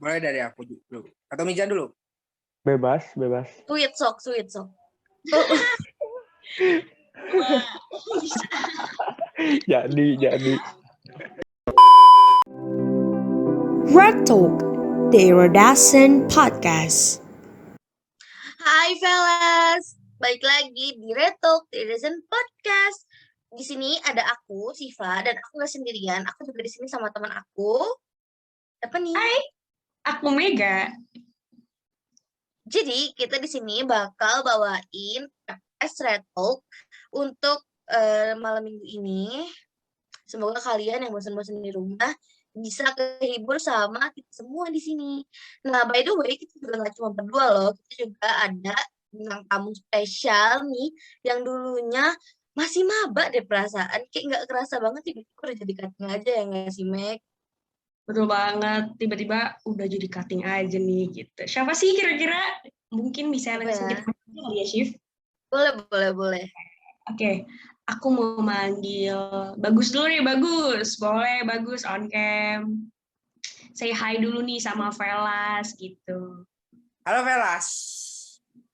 Mulai dari aku dulu. Atau Mijan dulu? Bebas. Sweet sok. Jadi. Red Talk, the Iridescent Podcast. Hai fellas, balik lagi di Retalk The Iridescent Podcast. Di sini ada aku, Siva, dan aku nggak sendirian. Aku juga di sini sama teman aku. Apa nih? Hai, aku Mega. Jadi kita di sini bakal bawain podcast Retalk untuk malam minggu ini. Semoga kalian yang bosan-bosan di rumah bisa kehibur sama kita semua di sini. Nah, by the way, kita juga nggak cuma berdua loh. Kita juga ada bintang tamu spesial nih, yang dulunya masih maba deh perasaan. Kayak nggak kerasa banget, tiba-tiba udah jadi cutting aja ya nggak sih, Meg? Betul banget, tiba-tiba udah jadi cutting aja nih gitu. Siapa sih kira-kira? Mungkin bisa langsung kita panggil kali ya, Shiv? Boleh. Oke, aku mau manggil Bagus dulu nih, Bagus. Boleh, Bagus, on cam. Say hi dulu nih sama Velas gitu. Halo Velas.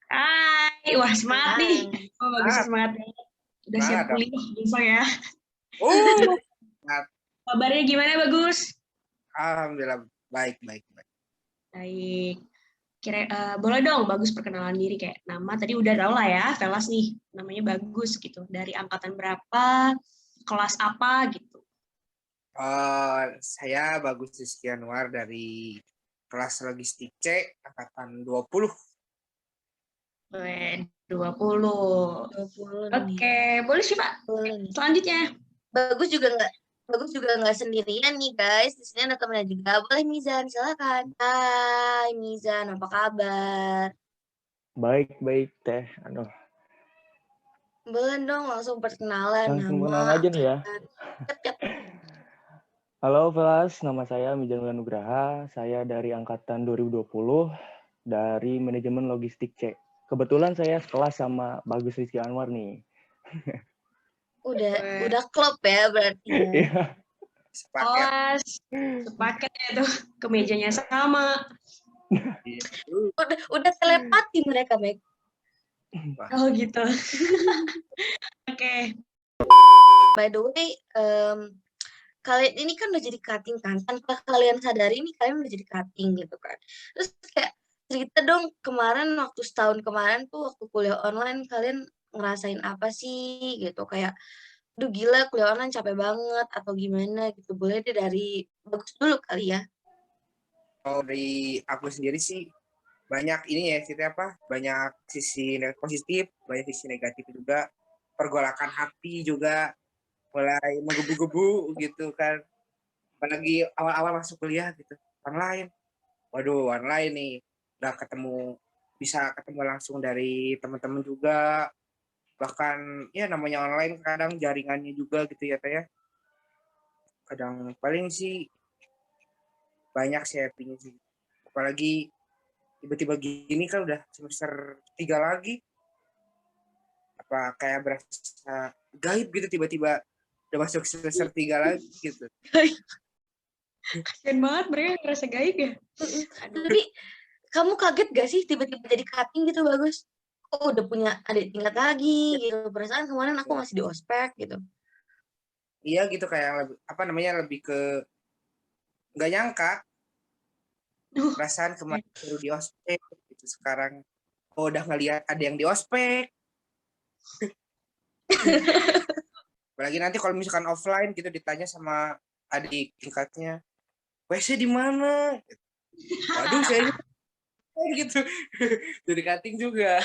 Hai, wah semangat nih. Oh, Bagus semangat nih. Udah siap kuliah besok ya. Kabarnya gimana, Bagus? Alhamdulillah, baik. Baik. Boleh dong Bagus perkenalan diri, kayak nama tadi udah tau lah ya, Velas nih, namanya Bagus gitu. Dari angkatan berapa, kelas apa gitu. Saya Bagus Rizky Anwar dari kelas logistik C, angkatan 20. 20. Oke, boleh sih Pak. Selanjutnya. Bagus juga nggak sendirian nih guys. Di sini ada temennya juga. Boleh Mizan, silakan. Hai Mizan, apa kabar? Baik Teh. Boleh dong langsung perkenalan Langsung nama. kenalan aja nih ya. Yap. Halo Velas, nama saya Mijan Nugraha. Saya dari angkatan 2020 dari manajemen logistik C. Kebetulan saya sekelas sama Bagus Rizky Anwar nih. Udah klop ya berarti ya. Sepaket ya tuh, kemejanya sama. Udah telepati mereka, Meg. Oh gitu. Oke. By the way, kalian ini kan udah jadi cutting kan, tanpa kalian sadari ini kalian udah jadi cutting gitu kan. Terus kayak cerita dong, waktu setahun kemarin tuh waktu kuliah online kalian ngerasain apa sih gitu, kayak duh gila kuliah online capek banget atau gimana gitu. Boleh deh dari Bagus dulu kali ya. Kalau dari aku sendiri sih banyak ini ya, banyak sisi positif, banyak sisi negatif juga. Pergolakan hati juga mulai menggebu-gebu gitu kan. Apalagi awal-awal masuk kuliah gitu. Online nih udah bisa ketemu langsung dari teman-teman juga. Bahkan ya namanya online kadang jaringannya juga gitu ya Teh ya. Kadang paling sih banyak sih happy-nya sih. Apalagi tiba-tiba gini kan udah semester 3 lagi. Apa kayak berasa gaib gitu tiba-tiba udah masuk semester 3 lagi gitu. Kasian banget mereka ngerasa gaib ya. Tapi kamu kaget gak sih tiba-tiba jadi cutting gitu Bagus? Oh udah punya adik tingkat lagi gitu. Perasaan kemarin aku masih di ospek gitu. Iya gitu kayak lebih ke nggak nyangka. Perasaan kemarin baru di ospek gitu, sekarang udah ngeliat ada yang di ospek. Apalagi nanti kalau misalkan offline gitu ditanya sama adik tingkatnya, WC di mana? Waduh saya gitu. Jadi cutting juga.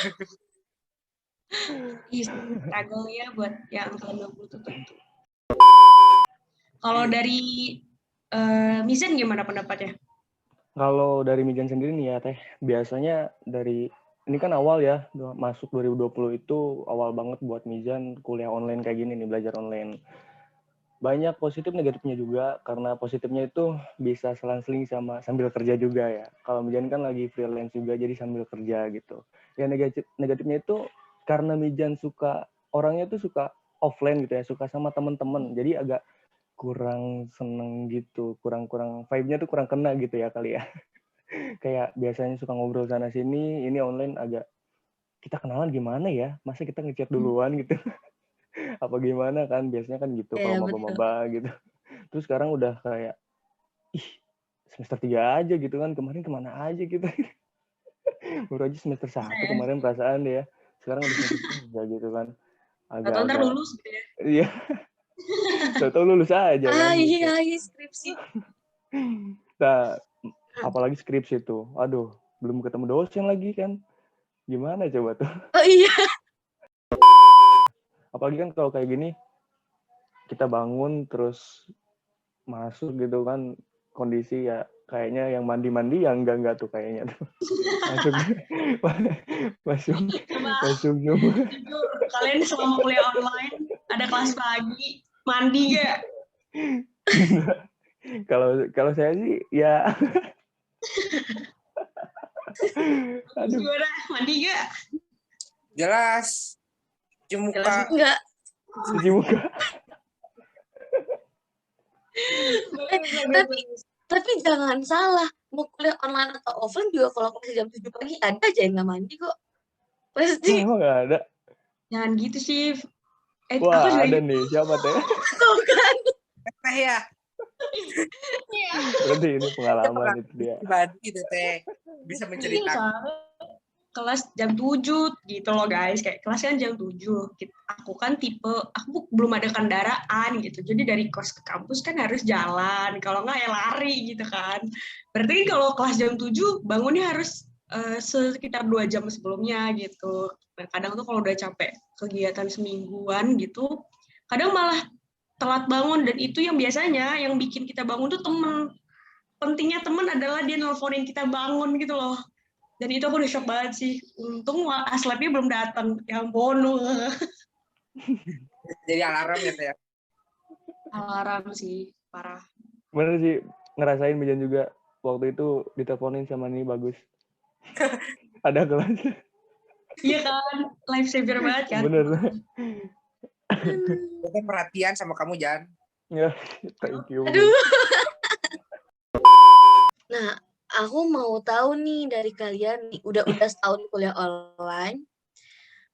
Struggle ya buat yang angkatan 20 itu tentu. Kalau dari Mizan gimana pendapatnya? Kalau dari Mijan sendiri nih ya Teh, biasanya ini kan awal ya, masuk 2020 itu awal banget buat Mizan kuliah online kayak gini nih, belajar online. Banyak positif negatifnya juga, karena positifnya itu bisa selang-seling sambil kerja juga ya. Kalau Mijan kan lagi freelance juga, jadi sambil kerja gitu. Ya negatifnya itu karena Mijan orangnya tuh suka offline gitu ya, suka sama teman-teman, jadi agak kurang seneng gitu, kurang vibe-nya tuh kurang kena gitu ya kali ya. Kayak biasanya suka ngobrol sana sini, ini online agak kita kenalan gimana ya? Masa kita ngechat duluan gitu? Apa gimana kan? Biasanya kan gitu Iya, kalau betul. maba-maba gitu. Terus sekarang udah kayak ih semester 3 aja gitu kan. Kemarin kemana aja gitu. Baru aja semester 1 Saya, kemarin perasaan ya. Sekarang udah semester 3 gitu kan. atau ntar Agak-agak lulus gitu ya. iya, tahu-tahu lulus aja kan gitu. Iya, skripsi. Nah, apalagi skripsi itu. Aduh, belum ketemu dosen lagi kan. Gimana coba tuh? Oh iya. Apalagi kan kalau kayak gini kita bangun terus masuk gitu kan kondisi ya kayaknya yang mandi-mandi yang enggak tuh kayaknya tuh. Masuk masuk Coba masuk semua. jujur, kalian selama kuliah online ada kelas pagi, mandi gak? Kalau kalau saya sih ya aduh Gimana? Mandi gak? Jelas. Cuci Jelas muka. Enggak. cuci muka. Tapi tapi jangan salah. Mau kuliah online atau offline juga kalau kelas jam 7 pagi ada aja yang nggak mandi kok. Wah, Pasti. emang nggak ada. Jangan gitu sih. Aku Wah, juga ada gitu. nih. Siapa teh? Tuh kan. Teh ya. Berarti ini pengalaman itu dia. Pribadi gitu teh. Bisa Iya, menceritakan. soalnya kelas jam 7 gitu loh guys. Kayak kelas kan jam 7. Aku kan aku belum ada kendaraan gitu. Jadi dari kos ke kampus kan harus jalan. Kalau nggak ya lari gitu kan. Berarti kalau kelas jam 7 bangunnya harus sekitar 2 jam sebelumnya gitu. Nah, kadang tuh kalau udah capek kegiatan semingguan gitu, kadang malah telat bangun. Dan itu yang biasanya yang bikin kita bangun tuh temen. Pentingnya temen adalah dia nelfonin kita bangun gitu loh. Dan itu aku udah shock banget sih. Untung aslabnya belum datang. Ya ampun. Jadi alarm ya teh. Alarm sih, parah. Bener sih ngerasain Mijan juga waktu itu diteleponin sama nih bagus. Ada kelas. Iya kan, life saver banget kan. Bener. Kita perhatian sama kamu Jan. Ya, thank you. Aduh. Nah, aku mau tahu nih dari kalian nih, udah setahun kuliah online.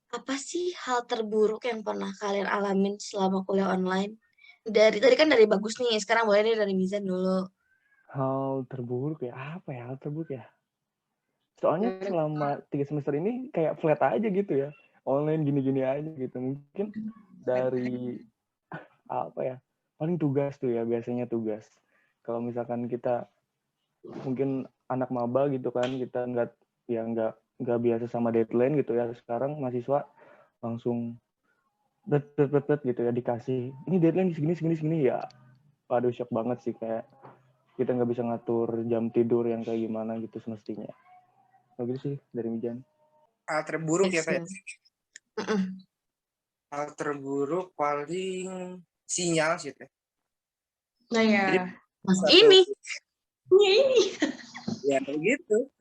Apa sih hal terburuk yang pernah kalian alamin selama kuliah online? Tadi kan dari Bagus nih, sekarang boleh deh dari Mizan dulu. Hal terburuk ya apa ya? Hal terburuk ya. Soalnya selama 3 semester ini kayak flat aja gitu ya. Online gini-gini aja gitu. Mungkin dari apa ya? Paling tugas tuh ya, biasanya tugas. Kalau misalkan kita mungkin anak maba gitu kan, kita nggak biasa sama deadline gitu ya. Sekarang mahasiswa langsung bet gitu ya dikasih. Ini deadline segini ya. Waduh, shock banget sih kayak kita nggak bisa ngatur jam tidur yang kayak gimana gitu semestinya. Begitu sih dari Mijan. Hal terburuk ya teh. Mm-mm. Hal terburuk paling sinyal sih teh. Nah ya, Jadi Mas suatu- ini. ini. Ya begitu.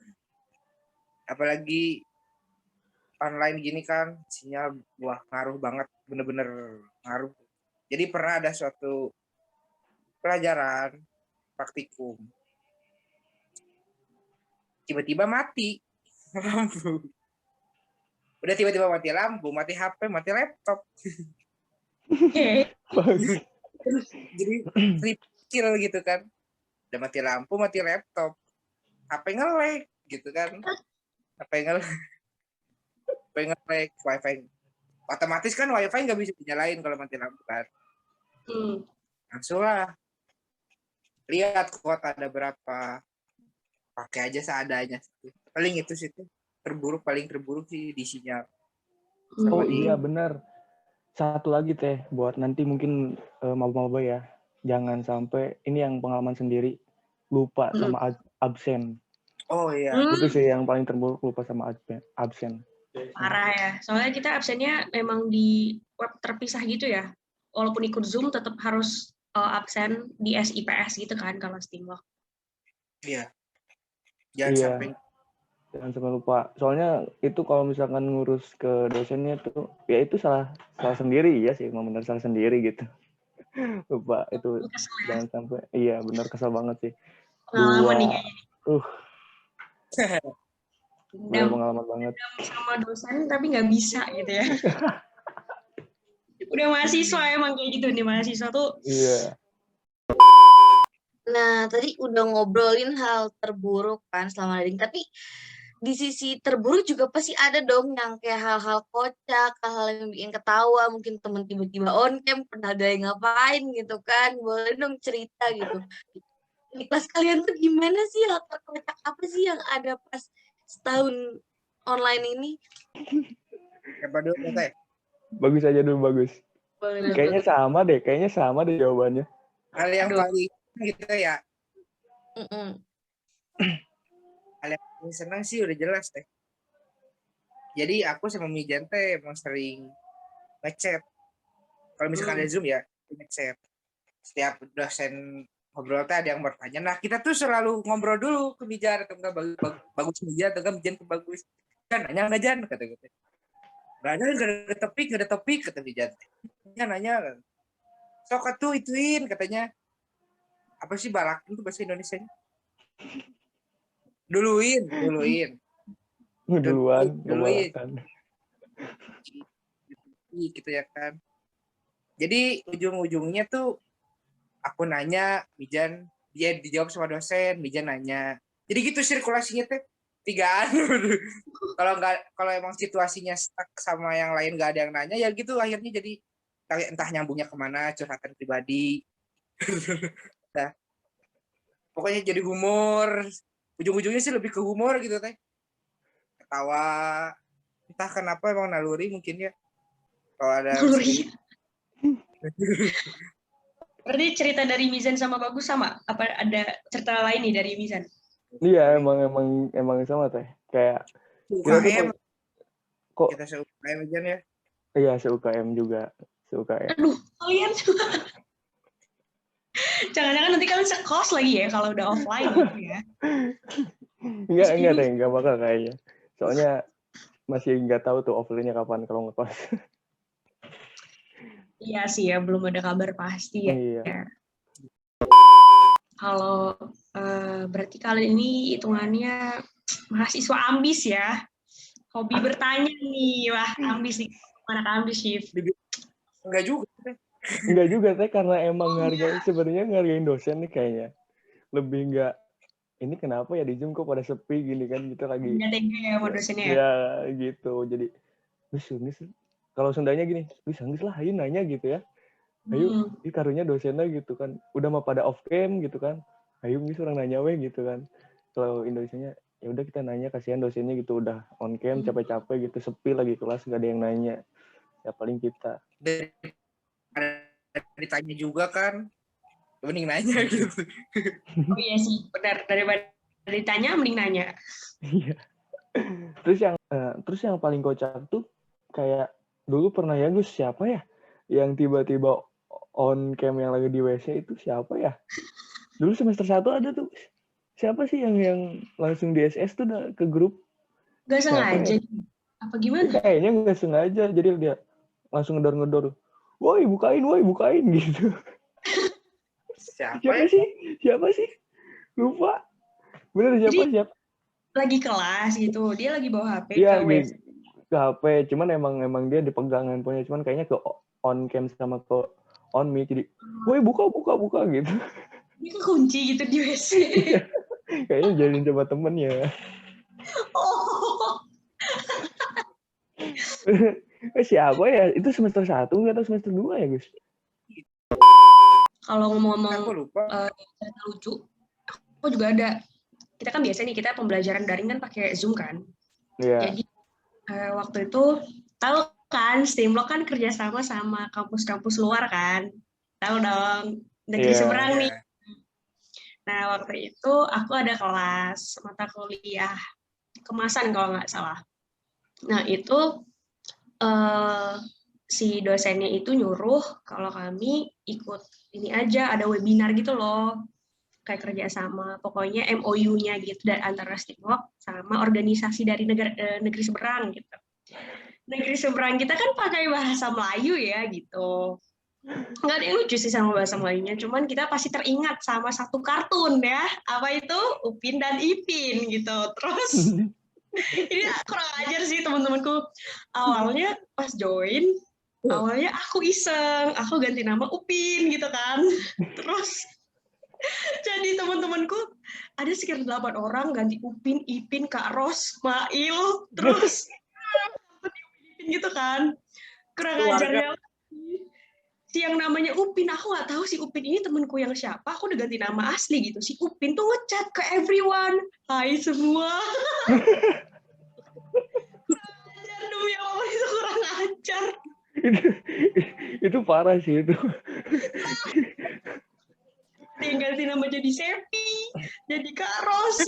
Apalagi online gini kan sinyal wah ngaruh banget, bener-bener ngaruh. Jadi pernah ada suatu pelajaran praktikum tiba-tiba mati lampu. Udah tiba-tiba mati lampu, mati HP, mati laptop. Oke. Bagus. Jadi triple gitu kan. Udah mati lampu, mati laptop. HP nge-lag gitu kan. HP nge-lag, wifi. Otomatis kan wifi nggak bisa dinyalain kalau mati lampu kan. Langsung lah. Lihat kuota ada berapa. Pakai aja seadanya. Paling itu sih tuh. Paling terburuk sih di sinyal. Oh iya benar. Satu lagi teh buat nanti mungkin maba-maba ya. Jangan sampai ini yang pengalaman sendiri lupa sama absen. Oh iya. Itu sih yang paling terburuk, lupa sama absen. Parah ya. Soalnya kita absennya memang di web terpisah gitu ya. Walaupun ikut Zoom tetap harus absen di SIPS gitu kan kalau Steamwork. Iya. Jangan sampai lupa. Soalnya itu kalau misalkan ngurus ke dosennya tuh ya itu salah sendiri ya sih, emang benar salah sendiri gitu. Lupa itu Kesel ya. jangan sampai. Iya, benar kesel banget sih. Pengalaman nih kayaknya. Benar Dendam pengalaman banget. sama dosen tapi nggak bisa gitu ya. Udah mahasiswa emang kayak gitu nih, mahasiswa tuh. Iya. Nah, tadi udah ngobrolin hal terburuk kan selama daring, tapi di sisi terburuk juga pasti ada dong yang kayak hal-hal kocak, hal-hal yang bikin ketawa, mungkin temen tiba-tiba on cam, pernah ada yang ngapain gitu kan, boleh dong cerita gitu. Di kelas kalian tuh gimana sih, hal terkocak apa sih yang ada pas setahun online ini? Siapa dulu Teh? Bagus aja dulu, bagus. Boleh Kayaknya sama deh jawabannya. Hal yang Aduh. paling gitu ya. Mm-mm. Hal yang paling senang sih udah jelas Teh. Jadi aku sama Mijan teh emang sering ngechat. Kalau misalkan ada Zoom ya, ngechat. Setiap dosen ngobrol teh ada yang bertanya. Nah, kita tuh selalu ngobrol dulu ke Mijan atau enggak bagus Mijan atau enggak Mijan ke bagus. Kan nanya enggak Jan kata gitu. Enggak ada topik kata Mijan. Ya nanya. Sok atuh ituin katanya. Apa sih barakin itu bahasa Indonesianya? Duluin. Duluan, Duluin. ngebalakan. Gitu ya kan. Jadi ujung-ujungnya tuh aku nanya, Mijan dia dijawab sama dosen, Mijan nanya. Jadi gitu sirkulasinya teh tigaan. kalau emang situasinya stuck sama yang lain nggak ada yang nanya ya gitu akhirnya jadi entah nyambungnya kemana curhatan pribadi. Nah, pokoknya jadi humor. Ujung-ujungnya sih lebih ke humor gitu teh. Ketawa. Entah kenapa emang naluri mungkin ya. Kalau ada Naluri. Berarti cerita dari Mizan sama Bagus sama? Apa ada cerita lain nih dari Mizan? Iya, emang sama teh. Kayak kita tuh UKM kok kita se-UKM aja ya. iya se-UKM juga, se-UKM. Aduh, kalian juga. Jangan-jangan nanti kalian sekos lagi ya kalau udah offline gitu ya. Enggak teh, enggak bakal kayaknya. Soalnya masih nggak tahu tuh offline-nya kapan kalau ngekos. Iya sih ya, belum ada kabar pasti ya. Iya. Kalau berarti kalian ini hitungannya mahasiswa ambis ya. Hobi bertanya nih, wah ambis nih. Mana ambis sih? Enggak juga. Enggak juga teh karena emang sebenarnya ngargain dosen nih kayaknya. Lebih enggak ini kenapa ya di Zoom kok pada sepi gini kan kita lagi. Nggak tega ya sama dosennya ya. Ya gitu. Jadi kalau Sundanya gini, sanggup lah ayo nanya gitu ya. Ayo, karunya dosennya gitu kan. Udah mah pada off cam gitu kan. Ayo mis orang nanya weh gitu kan. Kalau Indonesianya ya udah kita nanya, kasihan dosennya gitu udah on cam capek-capek gitu, sepi lagi kelas nggak ada yang nanya. Ya paling kita. Ditanya juga kan. Mending nanya gitu. Oh iya sih, benar, daripada ditanya mending nanya. Iya. Terus yang paling kocak tuh kayak dulu pernah ya Gus, siapa ya yang tiba-tiba on cam yang lagi di WC itu siapa ya? Dulu semester 1 ada tuh. Siapa sih yang langsung di SS tuh ke grup? Gak sengaja. Ya? Apa gimana? Kayaknya nggak sengaja. Jadi dia langsung ngedor-ngedor. Woi bukain gitu. Siapa sih? Lupa. Bener siapa? Lagi kelas gitu. Dia lagi bawa HP Iya, ke WC. Ke HP. Cuman emang dia dipegang handphonenya. Cuman kayaknya ke on cam sama ke on mic. Jadi, woi buka gitu. Dia kekunci gitu di WC. Kayaknya jadiin coba temennya. Oh. Siapa ya? Itu semester 1 nggak atau semester 2 ya, Gus? Kalau ngomong cerita lucu, aku juga ada. Kita kan biasa nih, kita pembelajaran daring kan pakai Zoom kan. Iya. Jadi waktu itu, tahu kan, Steamlock kan kerjasama sama kampus-kampus luar kan. Tahu dong, negeri seberang nih. Nah, waktu itu aku ada kelas mata kuliah kemasan kalau nggak salah. Nah, itu si dosennya itu nyuruh kalau kami ikut ini aja, ada webinar gitu loh, kayak kerjasama, pokoknya MOU-nya gitu antara Steamlock sama organisasi dari negeri seberang gitu. Negeri seberang kita kan pakai bahasa Melayu ya gitu. Nggak ada yang lucu sih sama bahasa Melayunya, cuman kita pasti teringat sama satu kartun ya. Apa itu? Upin dan Ipin gitu. Terus ini kurang ajar sih teman-temanku. Awalnya pas join, awalnya aku iseng, aku ganti nama Upin gitu kan. Terus jadi teman-temanku ada sekitar 8 orang ganti Upin, Ipin, Kak Ros, Mail, terus Upin gitu kan. Kurang Keluarga. ajarnya si yang namanya Upin, aku nggak tahu si Upin ini temanku yang siapa, aku udah ganti nama asli gitu. Si Upin tuh ngechat ke everyone, hai semua. Ajar demi apa itu kurang ajar. itu, itu parah sih itu. Dia ganti nama jadi Sepi, jadi Kak Ros.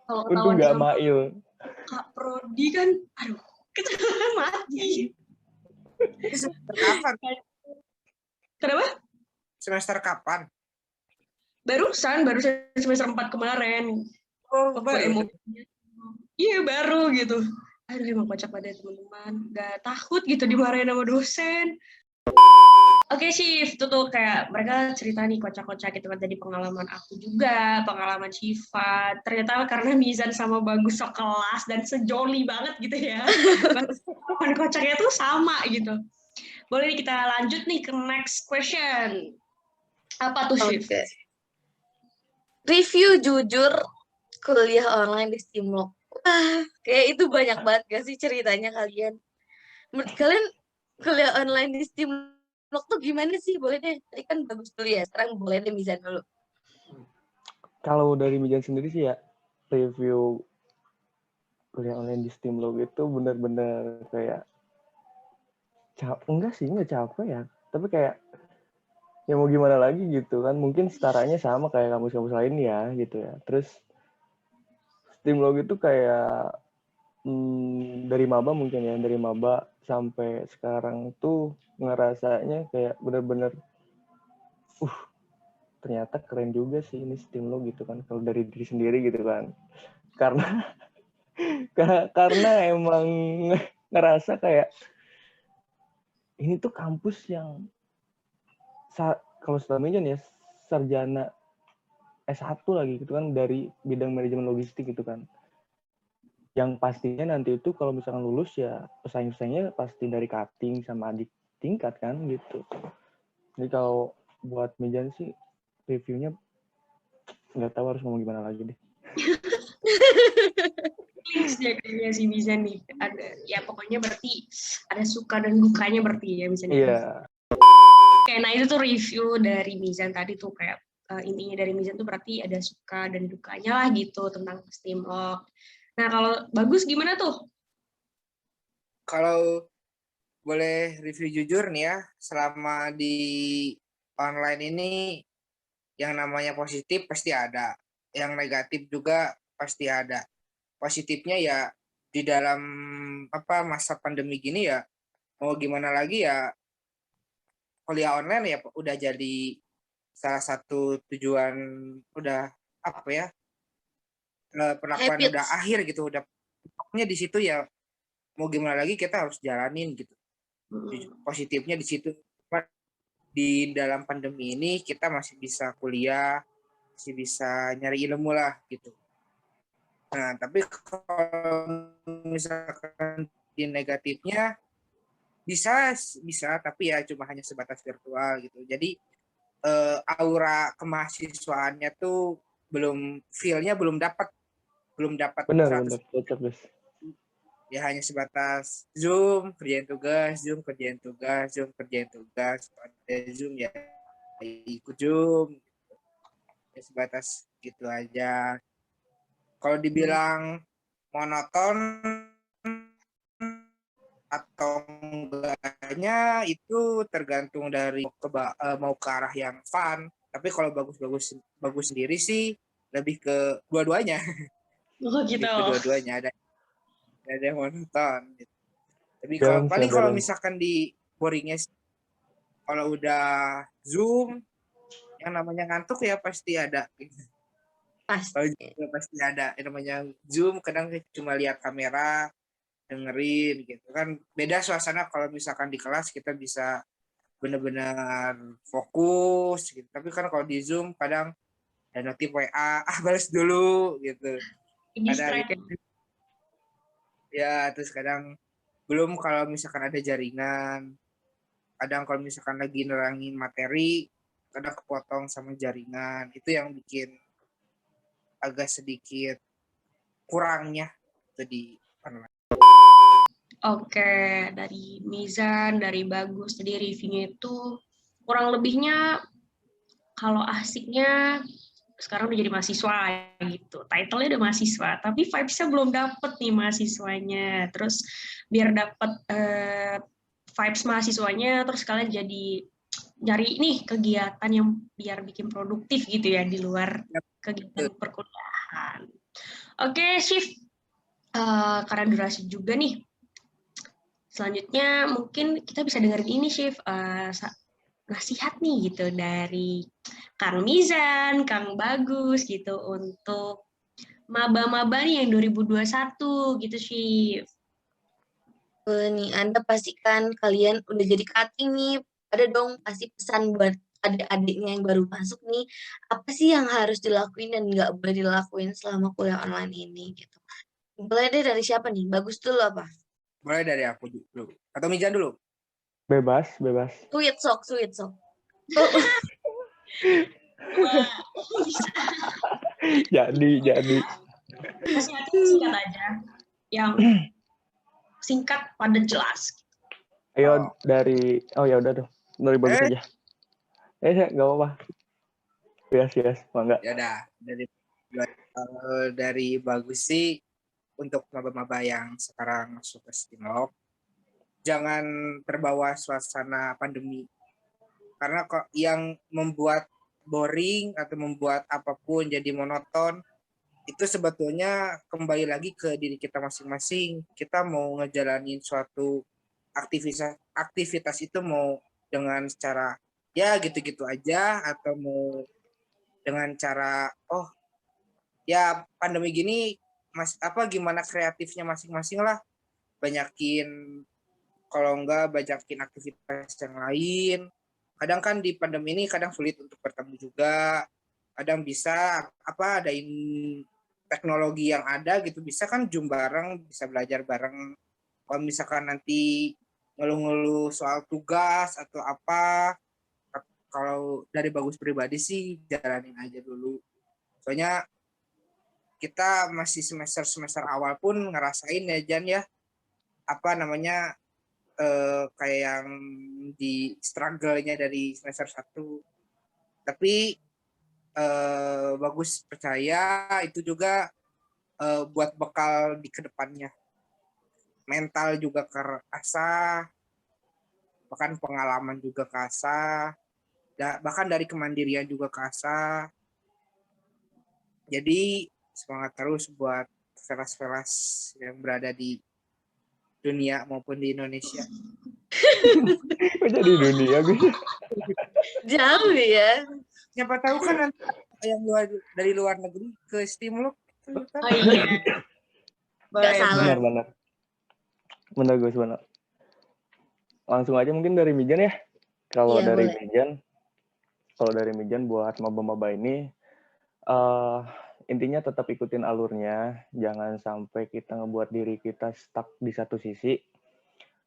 Kalau Untung ketahuan nggak sama Mail. Kak Prodi kan, aduh, kecelakaan mati. Ini semester kapan? Kenapa? Semester kapan? Baru semester 4 kemarin. Oh, Waktu baru. emosi. Iya, baru gitu. Aduh, emang kocak pada teman-teman. Gak takut gitu dimarahin sama dosen. Oke, Shift. Itu tuh kayak mereka cerita nih kocak-kocak gitu kan. Tadi pengalaman aku juga, pengalaman Shiva. Ternyata karena Mizan sama Bagus sekelas dan sejoli banget gitu ya. Pengalaman kocaknya tuh sama gitu. Boleh nih kita lanjut nih ke next question. Apa tuh, Shift? Oke. Review jujur kuliah online di Stimlok. Wah, kayak itu banyak banget gak sih ceritanya kalian? Menurut kalian kuliah online di Stimlok tuh gimana sih? Boleh deh, tadi kan Bagus dulu ya, sekarang boleh deh Mizan dulu. Kalau dari Mijan sendiri sih ya, review kuliah online di Stimlog itu benar-benar kayak enggak sih, enggak capek ya. Tapi kayak ya mau gimana lagi gitu kan. Mungkin setaranya sama kayak kampus-kampus lain ya gitu ya. Terus Stimlog itu kayak dari maba mungkin ya, dari maba sampai sekarang tuh ngerasanya kayak benar-benar ternyata keren juga sih ini Stimlog gitu kan kalau dari diri sendiri gitu kan. Karena emang ngerasa kayak ini tuh kampus yang kalau selama ini ya sarjana S1 lagi gitu kan dari bidang manajemen logistik gitu kan. Yang pastinya nanti itu kalau misalkan lulus ya pesaing-pesaingnya pasti dari cutting sama adik tingkat kan gitu. Jadi kalau buat Mejan sih reviewnya nggak tahu harus ngomong gimana lagi deh. Links dia kayaknya si Mizan nih. Ada, ya pokoknya berarti ada suka dan dukanya berarti ya Mizan. Iya. Oke, nah itu tuh review dari Mizan tadi tuh kayak intinya dari Mizan tuh berarti ada suka dan dukanya lah gitu tentang Stimlog. Nah kalau Bagus gimana tuh? Kalau boleh review jujur nih ya, selama di online ini yang namanya positif pasti ada, yang negatif juga pasti ada. Positifnya ya di dalam masa pandemi gini ya mau gimana lagi ya, kuliah online ya udah jadi salah satu tujuan, udah perlakuan udah Habits. akhir gitu, udah pokoknya di situ ya mau gimana lagi kita harus jalanin gitu. Positifnya di situ, di dalam pandemi ini kita masih bisa kuliah, masih bisa nyari ilmu lah gitu. Nah tapi kalau misalkan di negatifnya bisa tapi ya cuma hanya sebatas virtual gitu. Jadi aura kemahasiswaannya tuh feel-nya belum dapat Benar 100%. cocok guys. Ya hanya sebatas Zoom kerjain tugas, Zoom kerjain tugas, Zoom kerjain tugas, ada Zoom ya ikut Zoom, ya sebatas gitu aja. Kalau dibilang monoton atau enggaknya itu tergantung dari mau ke arah yang fun. Tapi kalau bagus sendiri sih lebih ke dua-duanya. Oh gitu. Dua-duanya ada yang monoton gitu. Tapi Balance, kalau misalkan di boringnya kalau udah Zoom yang namanya ngantuk ya pasti ada. Pasti. Kalau pasti ada yang namanya Zoom, kadang cuma lihat kamera, dengerin gitu kan. Beda suasana kalau misalkan di kelas kita bisa benar-benar fokus gitu. Tapi kan kalau di Zoom kadang ada notif WA, balas dulu gitu. Kadang Distract. ya terus kadang belum kalau misalkan ada jaringan. Kadang kalau misalkan lagi nerangin materi, kadang kepotong sama jaringan. Itu yang bikin agak sedikit kurangnya itu di online. Oke, dari Mizan, dari Bagus, tadi reviewnya itu kurang lebihnya kalau asiknya sekarang udah jadi mahasiswa gitu. Title-nya udah mahasiswa, tapi vibes-nya belum dapet nih mahasiswanya. Terus biar dapet vibes mahasiswanya, terus kalian jadi nyari nih kegiatan yang biar bikin produktif gitu ya di luar kegiatan perkuliahan. Oke, Shift. Karena durasi juga nih. Selanjutnya mungkin kita bisa dengerin ini, Shift. Nasihat nih gitu dari Kang Mizan, Kang Bagus gitu untuk maba-maba nih yang 2021 gitu, Shift. Nih, Anda pastikan kalian udah jadi cutting nih. Ada dong pasti pesan buat adik-adiknya yang baru masuk nih. Apa sih yang harus dilakuin dan nggak boleh dilakuin selama kuliah online ini gitu. Boleh deh dari siapa nih? Bagus dulu apa? Mulai dari aku dulu. Atau Mijan dulu? Bebas. Sweet sok. Jadi. Nasihatnya singkat aja. Yang singkat, padat, jelas. Ayo dari, ya udah tuh, dari Bagus aja. Nggak apa-apa. Yes, enggak. Ya udah, dari Bagus sih untuk maba-maba yang sekarang masuk ke Stimlok, jangan terbawa suasana pandemi. Karena kok yang membuat boring atau membuat apapun jadi monoton, itu sebetulnya kembali lagi ke diri kita masing-masing. Kita mau ngejalanin suatu aktivitas itu mau dengan secara ya gitu-gitu aja atau mau dengan cara ya pandemi gini gimana kreatifnya masing-masing lah, banyakin kalau enggak banyakin aktivitas yang lain. Kadang kan di pandemi ini kadang sulit untuk bertemu juga, kadang bisa adain teknologi yang ada gitu, bisa kan Zoom bareng, bisa belajar bareng. Kalau misalkan nanti ngeluh-ngeluh soal tugas atau apa, kalau dari Bagus pribadi sih jalanin aja dulu. Soalnya kita masih semester awal pun ngerasain ya Jan ya, kayak yang di struggle-nya dari semester 1. Tapi Bagus percaya itu juga buat bekal di kedepannya. Mental juga kerasa, bahkan pengalaman juga kerasa, bahkan dari kemandirian juga kerasa. Jadi semangat terus buat velas-velas yang berada di dunia maupun di Indonesia. Kok jadi dunia gue? Jauh ya. Siapa tahu kan nanti yang dari luar negeri ke Stimlok. Oh iya. Nggak salah. Benar Gus, benar. Langsung aja mungkin dari Mijan ya. Kalau Iya, dari Mijan buat maba-maba ini intinya tetap ikutin alurnya, jangan sampai kita ngebuat diri kita stuck di satu sisi.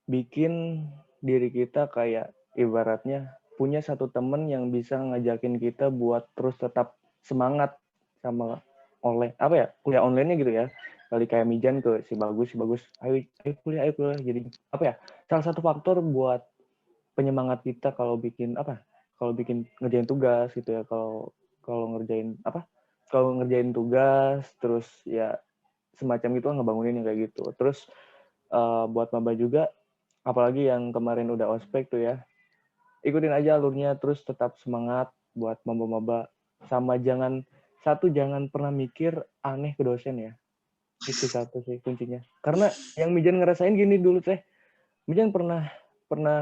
Bikin diri kita kayak ibaratnya punya satu temen yang bisa ngajakin kita buat terus tetap semangat sama kuliah online-nya gitu ya. Kali kayak Mijan ke si Bagus, ayo kuliah. Jadi salah satu faktor buat penyemangat kita kalau bikin ngerjain tugas gitu ya, kalau ngerjain tugas terus ya semacam gitu ngebangunin yang kayak gitu. Terus buat maba juga, apalagi yang kemarin udah ospek tuh ya, ikutin aja alurnya, terus tetap semangat buat maba-maba, sama jangan pernah mikir aneh ke dosen ya. Itu satu sih kuncinya. Karena yang Mijan ngerasain gini dulu teh, Mijan pernah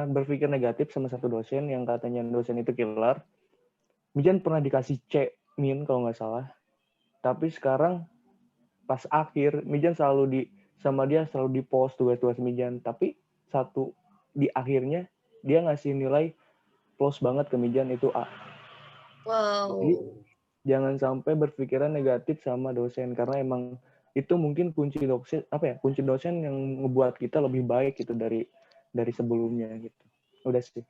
berpikir negatif sama satu dosen yang katanya dosen itu killer. Mijan pernah dikasih C- kalau nggak salah. Tapi sekarang pas akhir Mijan selalu sama dia selalu di post tugas-tugas Mijan, tapi di akhirnya dia ngasih nilai plus banget ke Mijan itu A. Wow. Jadi jangan sampai berpikiran negatif sama dosen, karena emang itu mungkin kunci dosen yang ngebuat kita lebih baik gitu dari sebelumnya gitu. Udah sih.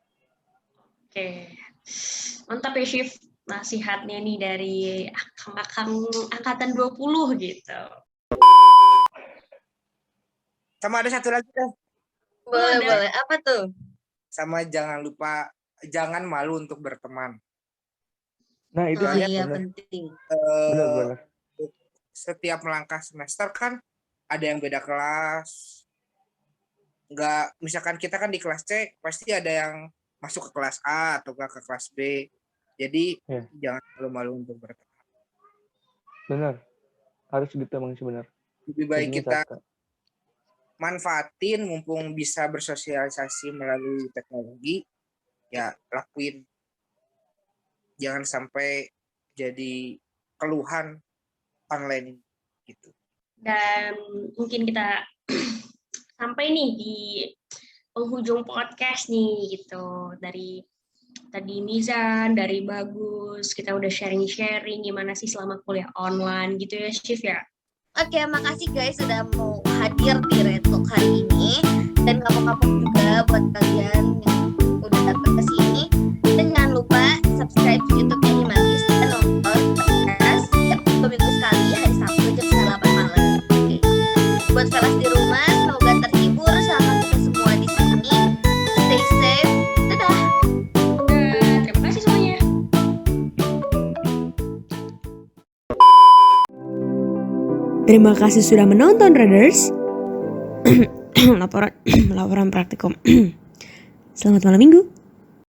Oke. Mantap ya, Syif. Nasihatnya nih dari akang-akang angkatan 20 gitu. Sama ada satu lagi deh. Boleh. Apa tuh? Sama jangan lupa, jangan malu untuk berteman. Nah, itu Oh sih iya, benar. penting. Benar. Setiap melangkah semester kan ada yang beda kelas. Nggak, misalkan kita kan di kelas C, pasti ada yang masuk ke kelas A atau ke kelas B. Jadi jangan malu-malu untuk berteman. Benar. Harus gitu emang sih benar. Lebih baik Jadinya kita satu. manfaatin mumpung bisa bersosialisasi melalui teknologi, ya lakuin. Jangan sampai jadi keluhan online gitu. Dan mungkin kita sampai nih di penghujung podcast nih gitu. Dari tadi Mizan, dari Bagus, kita udah sharing-sharing gimana sih selama kuliah online gitu ya, Syif ya. Oke, makasih guys sudah mau hadir di Red Talk hari ini, dan kapok-kapok juga buat kalian yang udah datang ke sini. Dan jangan lupa subscribe YouTube-nya Himalis dan nonton podcast setiap 2 minggu sekali hari Sabtu jam 8 malam. Oke. Buat kelas di rumah, semoga terhibur sama kita semua di sini. Stay safe. Dadah. Terima kasih semuanya. Terima kasih sudah menonton, Readers. laporan praktikum. Selamat malam minggu.